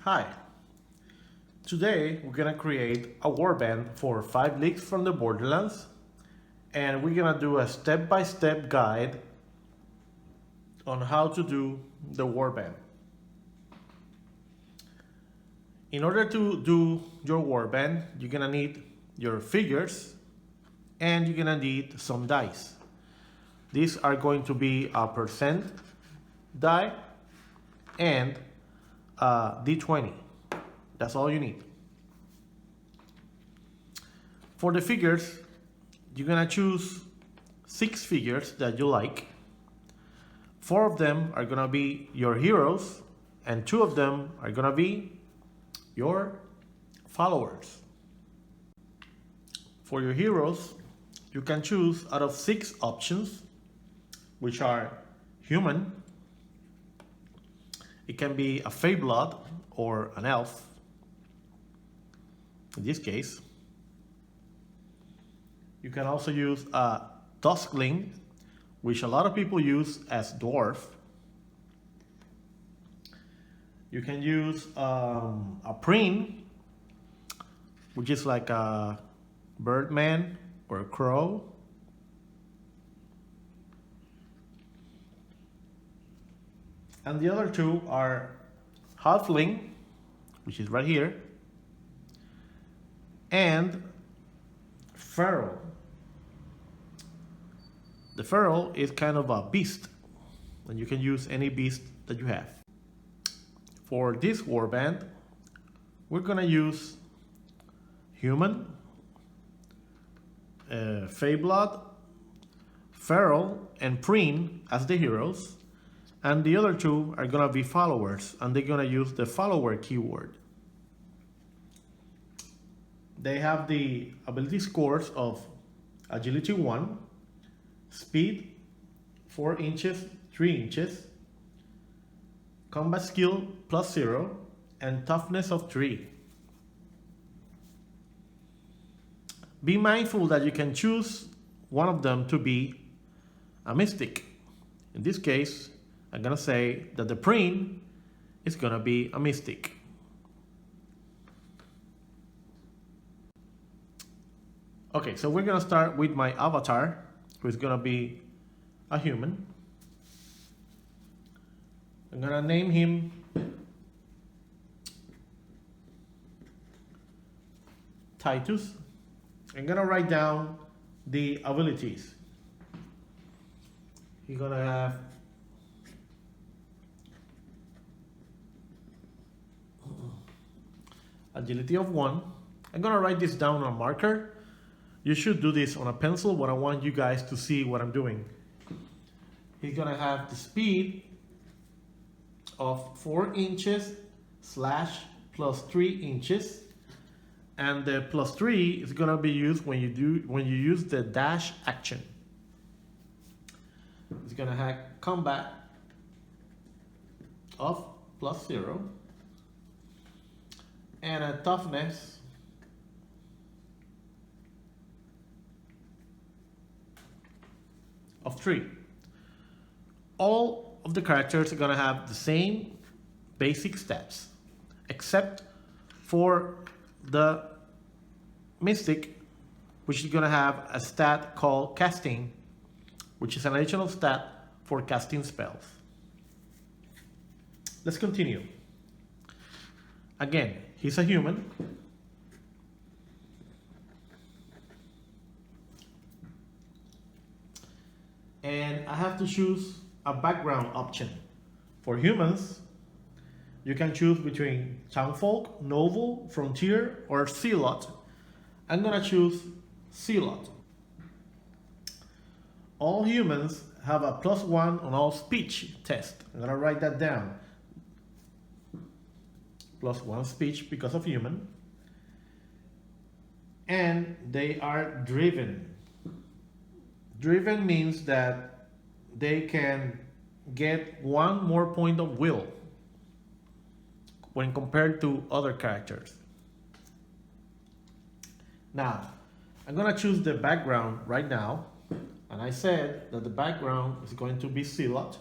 Hi, today we're gonna create a warband for 5 leagues from the Borderlands, and we're gonna do a step-by-step guide on how to do the warband. In order to do your warband, you're gonna need your figures and you're gonna need some dice. These are going to be a percent die and a D20. That's all you need. For the figures, you're gonna choose 6 figures that you like. 4 of them are gonna be your heroes, and 2 of them are gonna be your followers. For your heroes, you can choose out of 6 options, which are human, it can be a Fey Blood or an elf, in this case. You can also use a Duskling, which a lot of people use as dwarf. You can use a preen, which is like a birdman or a crow. And the other 2 are halfling, which is right here, and feral. The feral is kind of a beast, and you can use any beast that you have. For this warband, we're gonna use human, Fey Blood, feral, and preen as the heroes, and the other 2 are gonna be followers, and they're gonna use the follower keyword. They have the ability scores of agility 1, speed 4 inches, 3 inches, combat skill +0, and toughness of 3. Be mindful that you can choose one of them to be a mystic. In this case, I'm gonna say that the preen is gonna be a mystic. Okay, so we're gonna start with my avatar, who is gonna be a human. I'm gonna name him Titus. I'm gonna write down the abilities. He's gonna have agility of 1. I'm gonna write this down on a marker. You should do this on a pencil, but I want you guys to see what I'm doing. He's gonna have the speed of 4 inches slash +3 inches, and the +3 is gonna be used when you use the dash action. It's gonna have combat of +0 and a toughness of 3. All of the characters are gonna have the same basic stats, except for the mystic, which is gonna have a stat called casting, which is an additional stat for casting spells. Let's continue. Again, he's a human. And I have to choose a background option. For humans, you can choose between Townfolk, Noble, Frontier, or Zealot. I'm gonna choose Zealot. All humans have a +1 on all speech test. I'm gonna write that down. +1 speech because of human. And they are driven. Driven means that they can get 1 more point of will when compared to other characters. Now, I'm gonna choose the background right now, and I said that the background is going to be Zealot,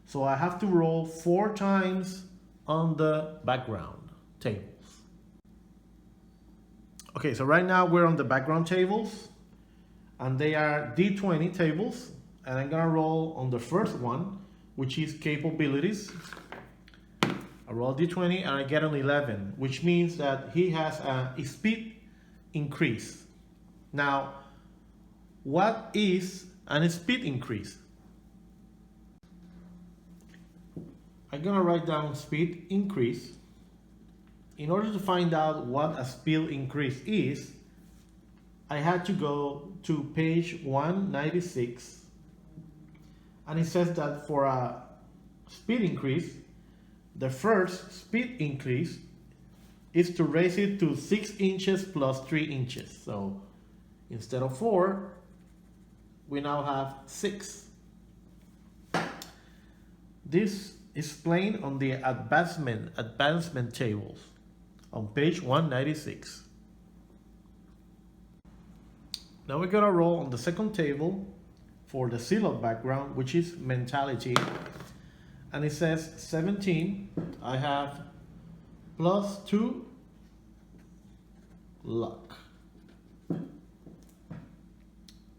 so I have to roll 4 times on the background. tables. Okay, so right now we're on the background tables, and they are D20 tables, and I'm gonna roll on the first one, which is capabilities. I roll D20 and I get an 11, which means that he has a speed increase. Now, what is a speed increase? I'm gonna write down speed increase. In order to find out what a speed increase is, I had to go to page 196, and it says that for a speed increase, the first speed increase is to raise it to 6 inches plus 3 inches. So instead of 4, we now have 6. This is explained on the advancement tables on page 196. Now we're gonna roll on the second table for the seal of background, which is mentality. And it says 17, I have plus 2 luck.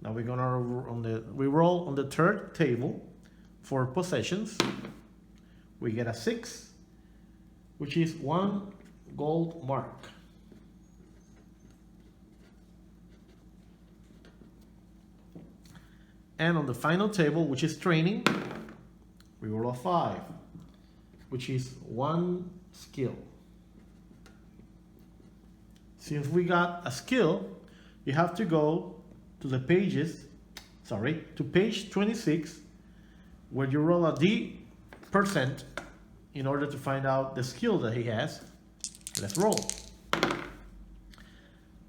Now we're gonna roll on the third table for possessions. We get a 6, which is 1 gold mark. And on the final table, which is training, we roll a 5, which is 1 skill. Since we got a skill, you have to go to the to page 26, where you roll a D% in order to find out the skill that he has. Let's roll.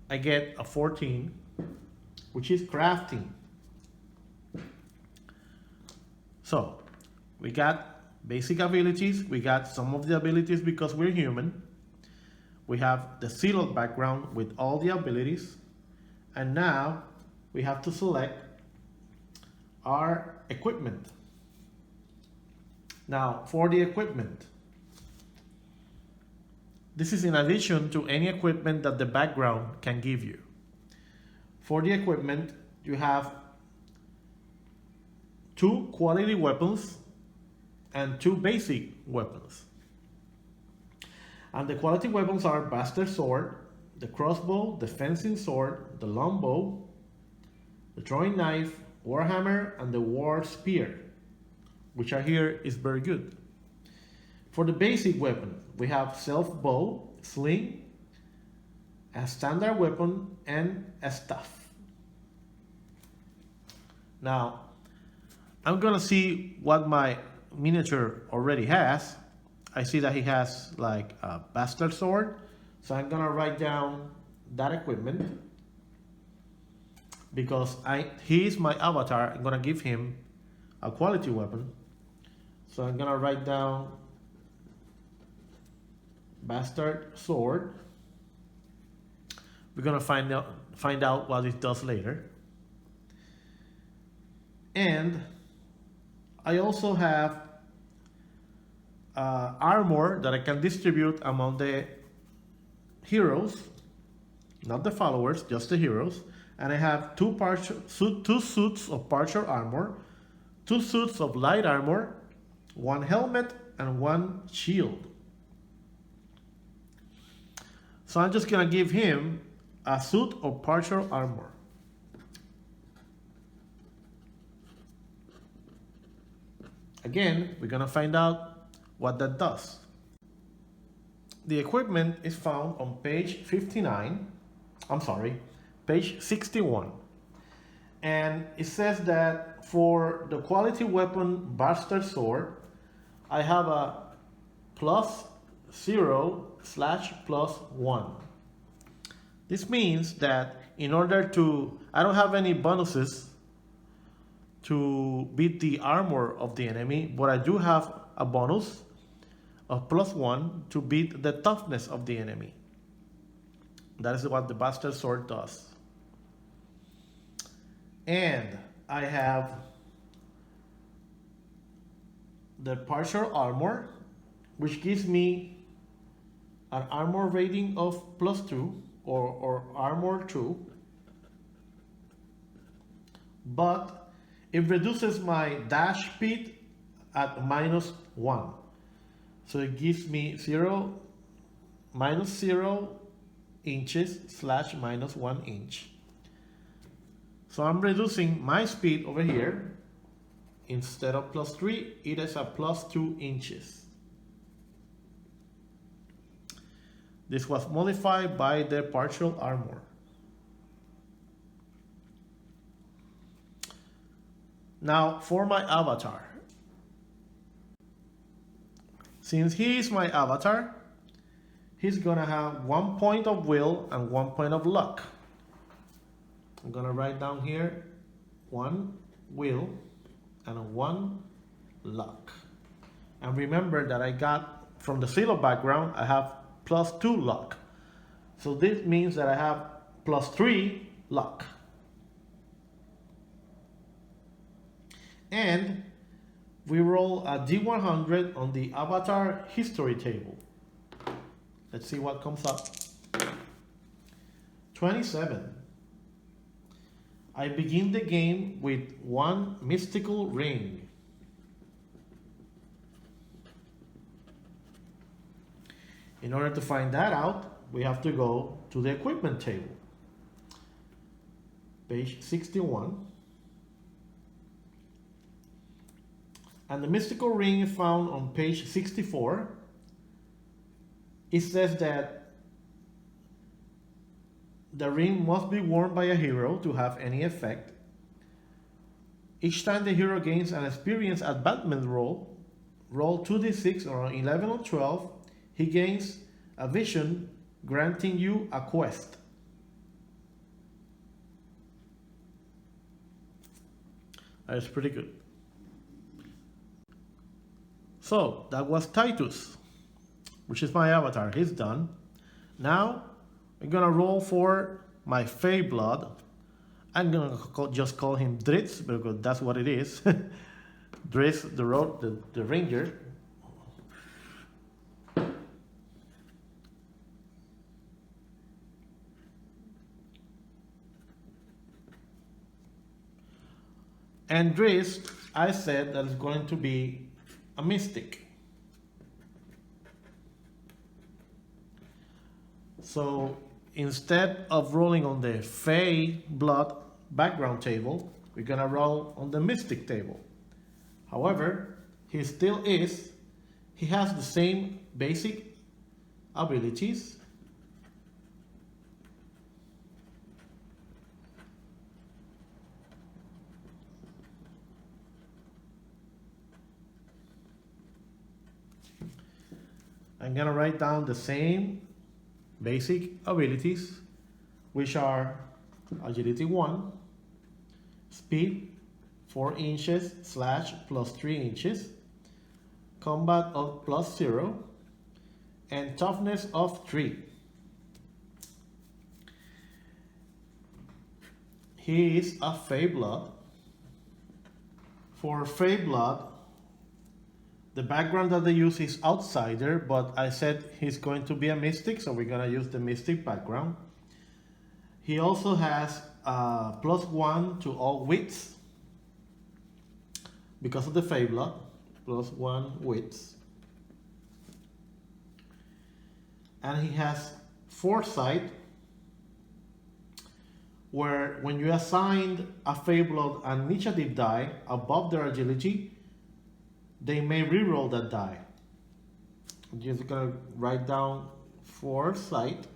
I get a 14, which is crafting. So we got basic abilities, we got some of the abilities because we're human. We have the sealed background with all the abilities, and now we have to select our equipment. Now for the equipment, this is in addition to any equipment that the background can give you. For the equipment, you have 2 quality weapons and 2 basic weapons. And the quality weapons are Bastard Sword, the crossbow, the fencing sword, the longbow, the throwing knife, warhammer, and the war spear, which I hear is very good. For the basic weapon, we have self bow, sling, a standard weapon, and a staff. Now, I'm gonna see what my miniature already has. I see that he has like a bastard sword, so I'm gonna write down that equipment because he is my avatar. I'm gonna give him a quality weapon, so I'm gonna write down bastard sword. We're gonna find out what it does later. And I also have armor that I can distribute among the heroes, not the followers, just the heroes. And I have 2 suits of partial armor, 2 suits of light armor, 1 helmet, and 1 shield. So I'm just gonna give him a suit of partial armor. Again, we're gonna find out what that does. The equipment is found on page 61. And it says that for the quality weapon Bastard Sword, I have a +0/+1. This means that in order to, I don't have any bonuses to beat the armor of the enemy, but I do have a bonus of +1 to beat the toughness of the enemy. That is what the Bastard Sword does. And I have the partial armor, which gives me an armor rating of +2 or armor 2, but it reduces my dash speed at -1. So it gives me -0 inches / -1 inch. So I'm reducing my speed over here. Instead of +3, it is a +2 inches. This was modified by the partial armor. Now for my avatar. Since he is my avatar, he's gonna have 1 point of will and 1 point of luck. I'm gonna write down here 1 will and 1 luck. And remember that I got from the Silo background, I have +2 luck. So this means that I have +3 luck. And we roll a D100 on the avatar history table. Let's see what comes up. 27. I begin the game with 1 mystical ring. In order to find that out, we have to go to the equipment table. Page 61. And the mystical ring is found on page 64. It says that the ring must be worn by a hero to have any effect. Each time the hero gains an experience advancement roll 2d6 or 11 or 12, he gains a vision granting you a quest. That is pretty good. So that was Titus, which is my avatar. He's done. Now I'm gonna roll for my Fey Blood. I'm gonna just call him Dritz because that's what it is. Dritz, the ranger. And Dritz, I said that is going to be a mystic. So instead of rolling on the Fey Blood background table, we're gonna roll on the mystic table. However, he has the same basic abilities. I'm gonna write down the same basic abilities, which are agility 1, speed 4 inches / +3 inches, combat of +0, and toughness of 3. He is a Fey Blood. For Fey Blood, the background that they use is Outsider, but I said he's going to be a Mystic, so we're going to use the Mystic background. He also has +1 to all wits because of the Fey Blood, +1 wits. And he has Foresight, where when you assign a Fey Blood an initiative die above their agility, they may reroll that die. I'm just gonna write down Foresight.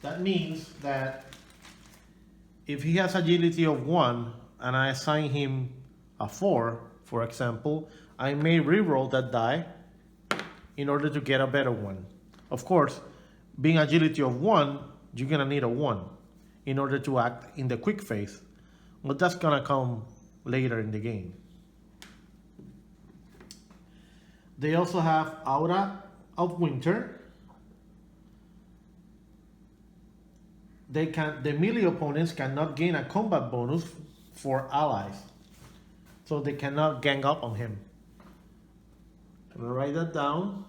That means that if he has agility of 1 and I assign him a 4, for example, I may reroll that die in order to get a better one. Of course, being agility of 1, you're gonna need a 1 in order to act in the quick phase. But that's gonna come later in the game. They also have Aura of Winter. The melee opponents cannot gain a combat bonus for allies, so they cannot gang up on him. I'm gonna write that down.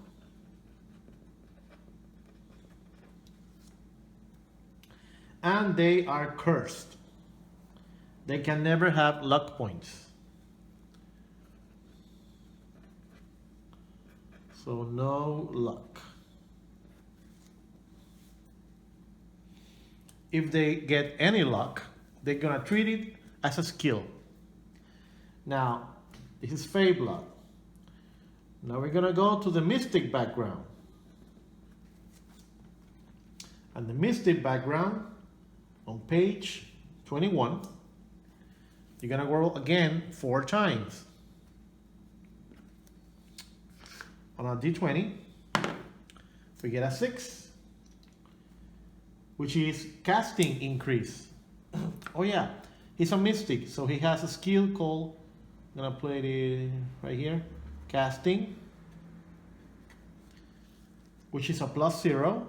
And they are cursed. They can never have luck points. So no luck. If they get any luck, they're gonna treat it as a skill. Now, this is Fey Blood. Now we're gonna go to the Mystic background. And the Mystic background, on page 21, you're gonna roll again 4 times. On a d20, we get a 6, which is casting increase. Oh yeah, he's a mystic, so he has a skill called, I'm gonna play it right here, casting, which is a +0,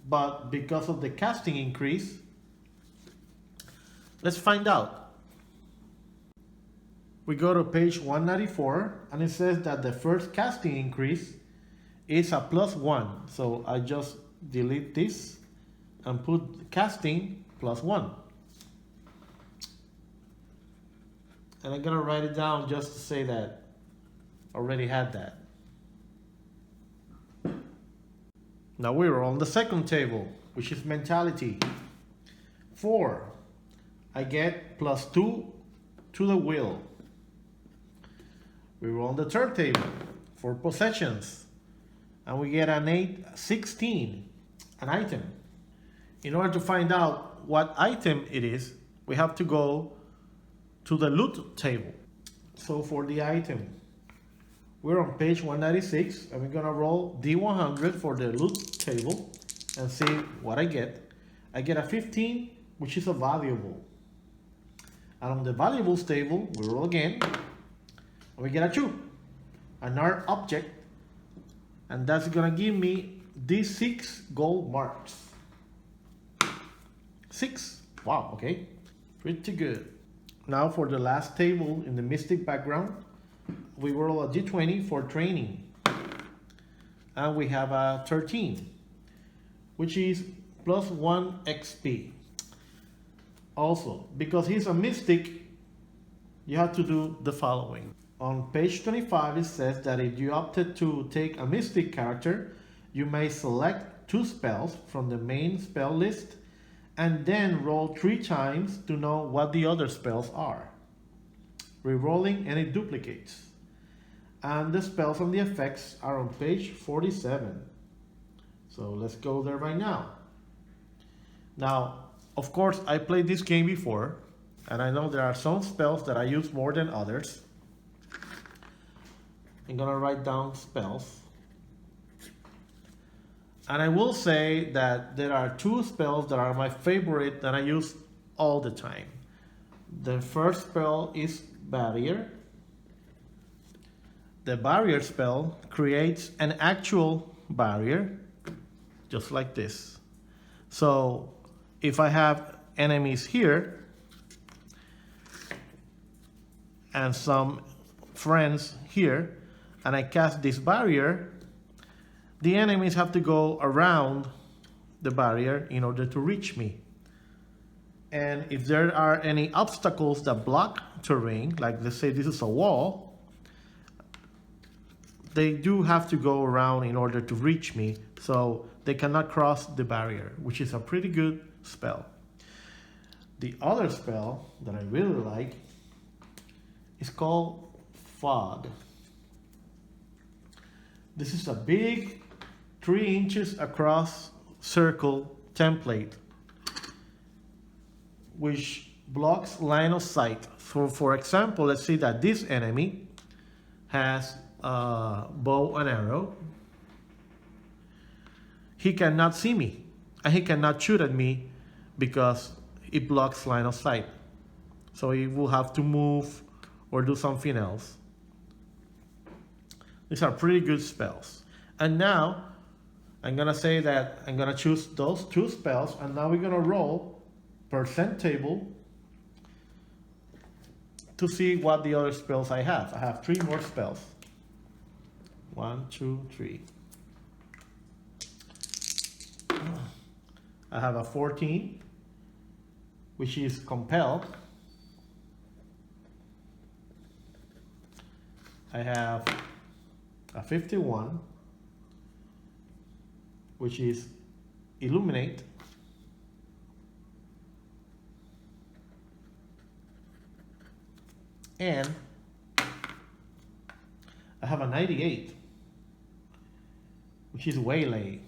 but because of the casting increase, let's find out. We go to page 194 and it says that the first casting increase is a +1. So I just delete this and put casting +1. And I'm gonna write it down just to say that I already had that. Now we're on the second table, which is mentality. 4, I get +2 to the will. We roll on the third table for possessions, and we get an 8, 16, an item. In order to find out what item it is, we have to go to the loot table. So for the item, we're on page 196, and we're gonna roll D100 for the loot table and see what I get. I get a 15, which is a valuable. And on the valuables table, we roll again, and we get a 2, another object, and that's gonna give me these 6 gold marks. 6, wow, okay, pretty good. Now for the last table in the Mystic background, we roll a d20 for training, and we have a 13, which is +1 XP. Also, because he's a mystic, you have to do the following. On page 25, it says that if you opted to take a mystic character, you may select 2 spells from the main spell list and then roll 3 times to know what the other spells are, re-rolling any duplicates. And the spells and the effects are on page 47. So let's go there right now. Now, of course, I played this game before, and I know there are some spells that I use more than others. I'm gonna write down spells. And I will say that there are 2 spells that are my favorite that I use all the time. The first spell is Barrier. The Barrier spell creates an actual barrier, just like this. So if I have enemies here and some friends here, and I cast this barrier, the enemies have to go around the barrier in order to reach me. And if there are any obstacles that block terrain, like let's say this is a wall, they do have to go around in order to reach me, so they cannot cross the barrier, which is a pretty good spell. The other spell that I really like is called Fog. This is a big 3 inches across circle template which blocks line of sight. So for example, let's see that this enemy has a bow and arrow. He cannot see me and he cannot shoot at me because it blocks line of sight. So he will have to move or do something else. These are pretty good spells. And now I'm gonna say that I'm gonna choose those 2 spells, and now we're gonna roll percent table to see what the other spells I have. I have 3 more spells. 1, 2, 3. I have a 14, which is compelled. I have a 51, which is illuminate. And I have a 98, which is waylay.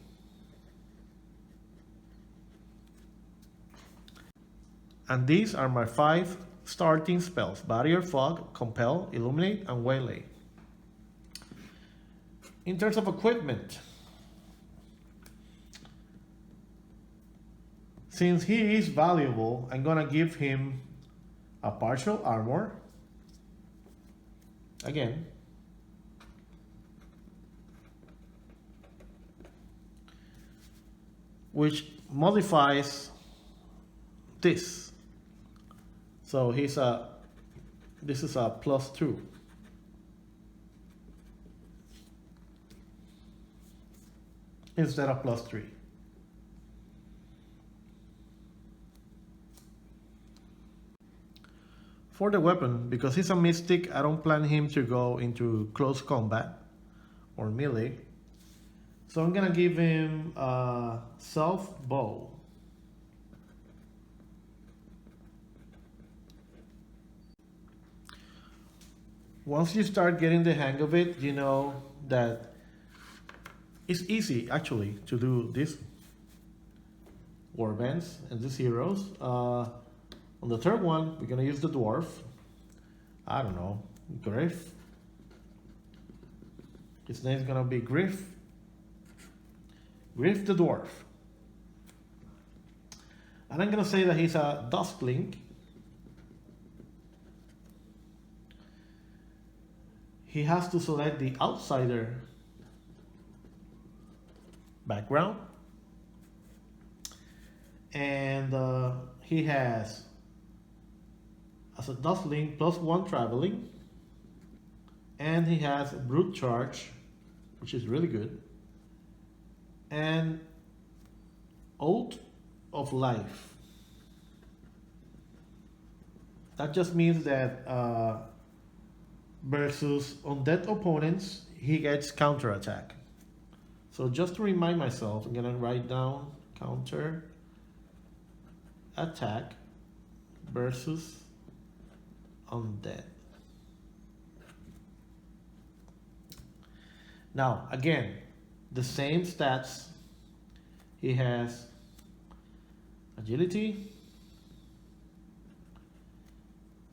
And these are my 5 starting spells: barrier, fog, compel, illuminate, and waylay. In terms of equipment, since he is valuable, I'm gonna give him a partial armor. Again, which modifies this. So this is a +2. Instead of +3. For the weapon, because he's a mystic, I don't plan him to go into close combat or melee. So I'm gonna give him a self bow. Once you start getting the hang of it, you know that it's easy actually to do this warbands and these heroes. On the third one, we're gonna use the dwarf. I don't know, Griff. His name's gonna be Griff. Griff the dwarf. And I'm gonna say that he's a duskling. He has to select the outsider background. And he has, as a duskling, +1 traveling. And he has a brute charge, which is really good. And Oath of Life. That just means that versus undead opponents, he gets counter attack. So just to remind myself, I'm gonna write down counter attack versus undead. Now, again, the same stats. He has agility,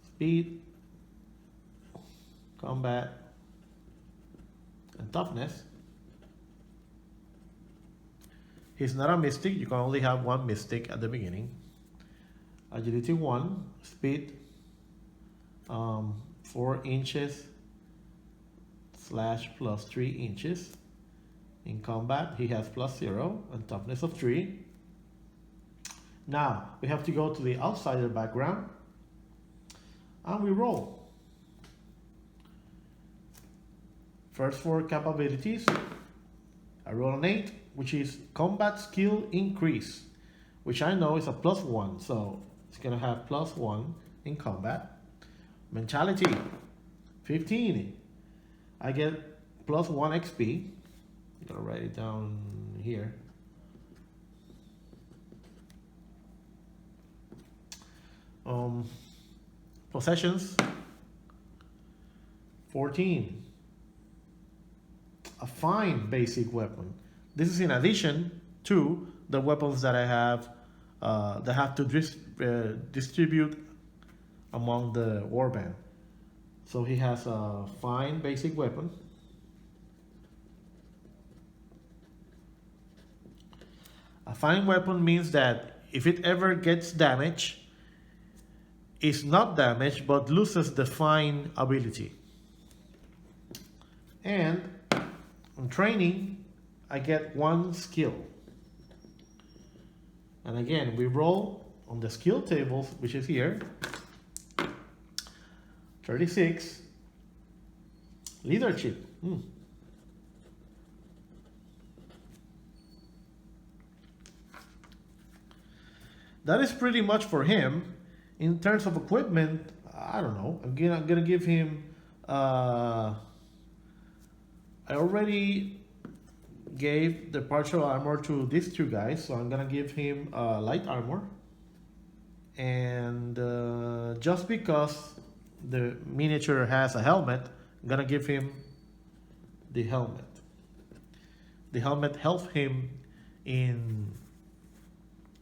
speed, combat, and toughness. He's not a mystic. You can only have one mystic at the beginning. Agility 1, speed 4 inches / +3 inches. In combat, he has +0 and toughness of 3. Now, we have to go to the outsider background and we roll. First 4 capabilities. I roll an 8, which is combat skill increase, which I know is a +1, so it's gonna have +1 in combat. Mentality, 15. I get +1 XP. I'm gonna write it down here. Possessions, 14. A fine basic weapon. This is in addition to the weapons that I have that have to distribute among the warband. So he has a fine basic weapon. A fine weapon means that if it ever gets damaged, it's not damaged but loses the fine ability. And on training, I get 1 skill. And again, we roll on the skill tables, which is here. 36. Leadership. That is pretty much for him. In terms of equipment, I don't know. Again, I'm gonna give him. I already gave the partial armor to these two guys, so I'm gonna give him light armor. And just because the miniature has a helmet, I'm gonna give him the helmet. The helmet helps him in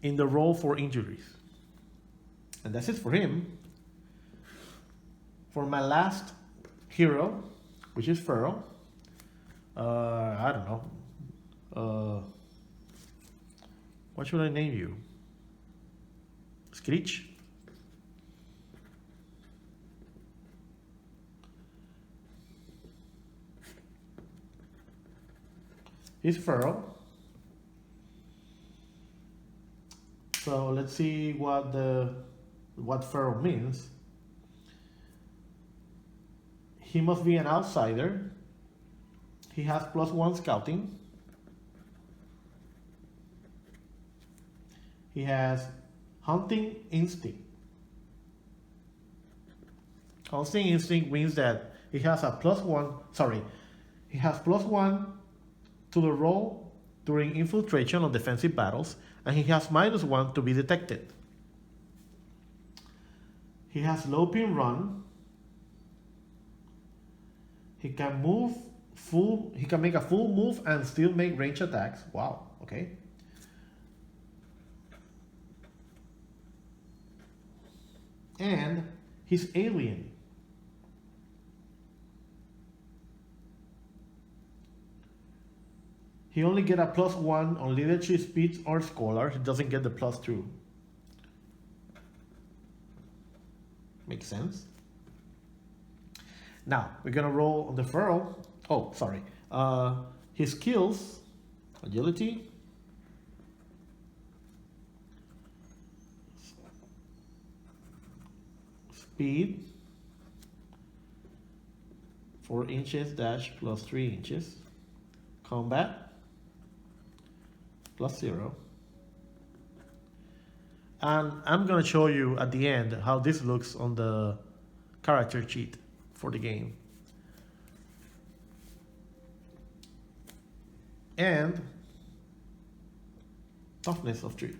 the roll for injuries. And that's it for him. For my last hero, which is Feral, I don't know. What should I name you? Screech? He's Feral. So let's see what Feral means. He must be an outsider. He has +1 scouting. He has hunting instinct. Hunting instinct means that he has a +1, sorry, he has +1 to the roll during infiltration of defensive battles, and he has -1 to be detected. He has low pin run. He can move full, he can make a full move and still make range attacks. Wow, okay. And he's alien. He only get a +1 on leadership, speed, or scholar. He doesn't get the +2. Makes sense. Now we're gonna roll on the Feral. Oh, sorry. His skills: agility, speed, 4 inches dash +3 inches, combat +0. And I'm gonna show you at the end how this looks on the character sheet for the game. And toughness of 3.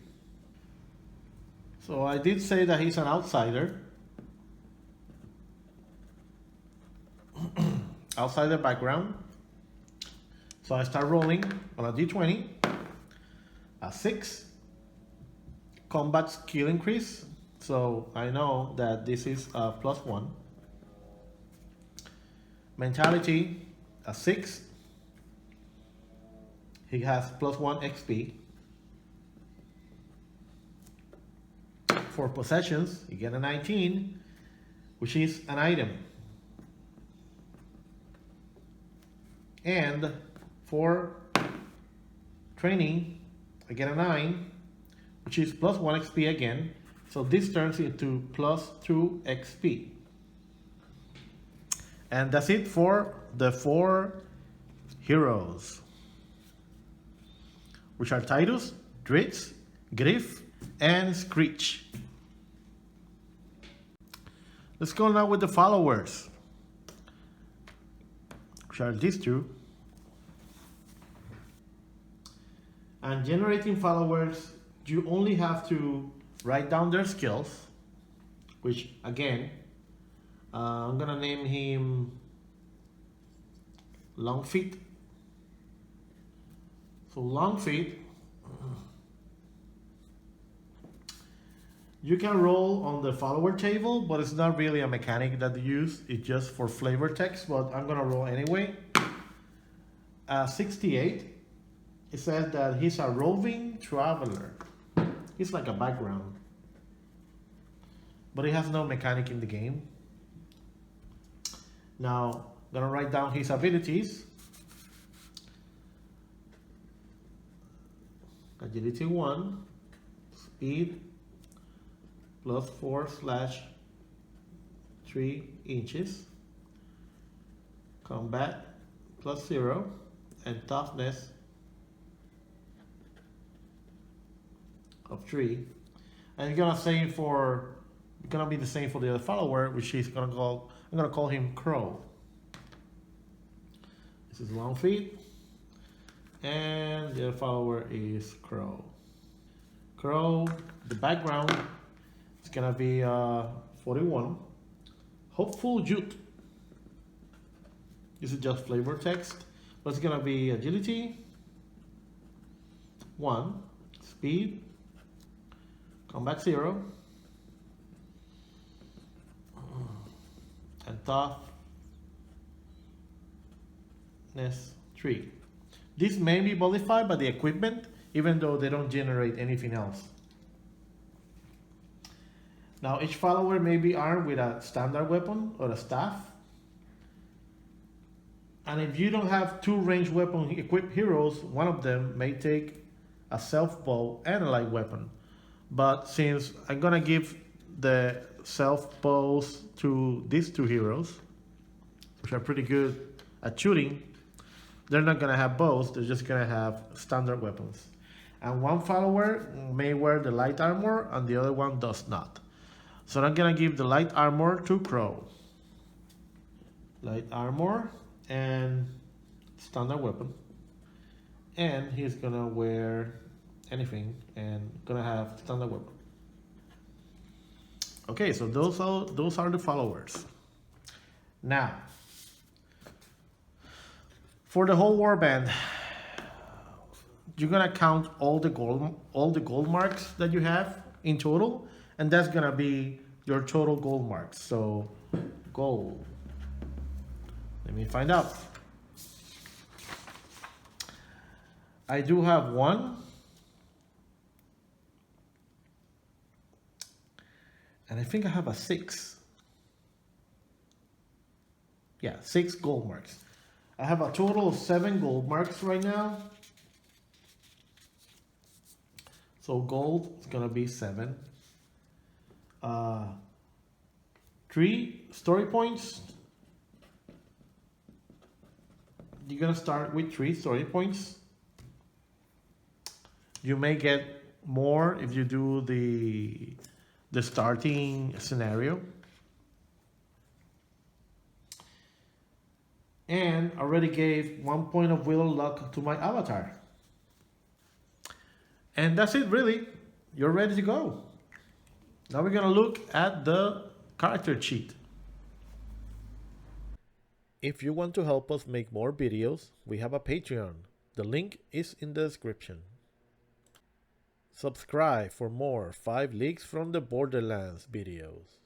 So I did say that he's an outsider. Outsider background. So I start rolling on a d20. A 6. Combat skill increase. So I know that this is a +1. Mentality, a 6. He has +1 XP. For possessions, you get a 19, which is an item. And for training, I get a 9, which is +1 XP again. So this turns into +2 XP. And that's it for the 4 heroes, which are Titus, Dritz, Griff, and Screech. Let's go now with the followers, which are these two. And generating followers, you only have to write down their skills, which again, I'm gonna name him Long Feet. So Long Feet, you can roll on the follower table, but it's not really a mechanic that you use. It's just for flavor text, but I'm gonna roll anyway. 68. It says that he's a roving traveler. He's like a background, but he has no mechanic in the game. Now, I'm gonna write down his abilities. Agility 1, speed +4/3 inches, combat +0, and toughness of 3. And it's gonna be the same for the other follower, which is I'm gonna call him Crow. This is 1 feet, and the other follower is Crow. Crow, the background is gonna be 41. Hopeful Youth. This is just flavor text, but it's gonna be agility 1, speed, combat 0, and toughness 3. This may be modified by the equipment, even though they don't generate anything else. Now each follower may be armed with a standard weapon or a staff. And if you don't have 2 ranged weapon equipped heroes, one of them may take a self bow and a light weapon. But since I'm gonna give the self bows to these 2 heroes, which are pretty good at shooting, they're not gonna have bows, they're just gonna have standard weapons. And one follower may wear the light armor and the other one does not. So I'm gonna give the light armor to Crow. Light armor and standard weapon. And he's gonna wear anything and gonna have standard weapon. Okay, so those are the followers. Now, for the whole warband, you're gonna count all the gold marks that you have in total, and that's gonna be your total gold marks. So gold. Let me find out. I do have 1. And I think I have a 6. Yeah, 6 gold marks. I have a total of 7 gold marks right now. So gold is gonna be 7. 3 story points. You're gonna start with 3 story points. You may get more if you do the starting scenario. And already gave 1 point of will of luck to my avatar. And that's it, really. You're ready to go. Now we're gonna look at the character sheet. If you want to help us make more videos, we have a Patreon. The link is in the description. Subscribe for more 5 leaks from the Borderlands videos.